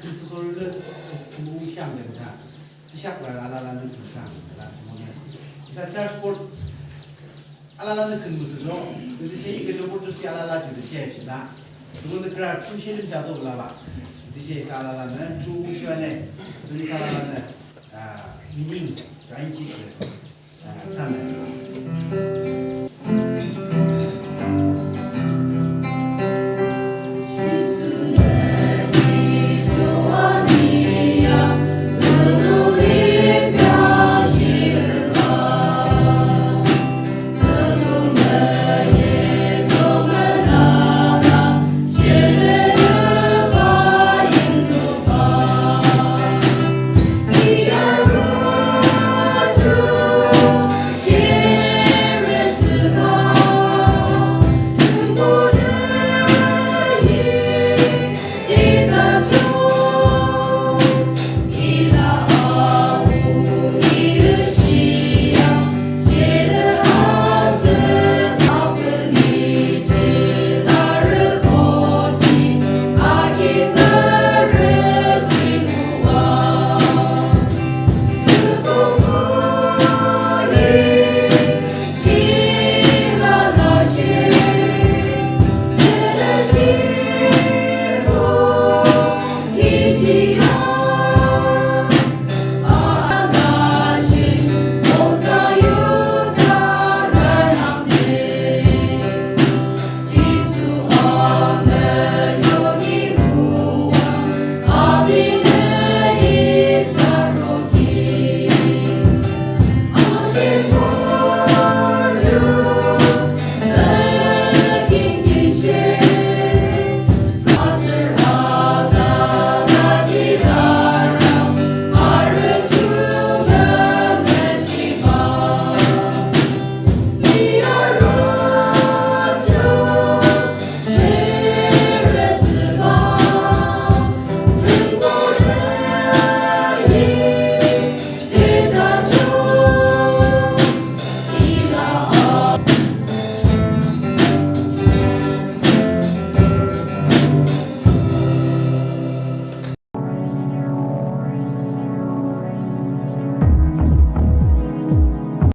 소설을 무시하면 된다. 시작을 알아라는 불상, 자, 트랜스포트 알아라는 큰 무수죠. 그래서 이게 로봇이 알아라 주듯이 합시다. 그거는 그라 출시는 자도 올라와. 이제 알아라는 주 시간에 우리 알아라는 미닝 라인치스 상을.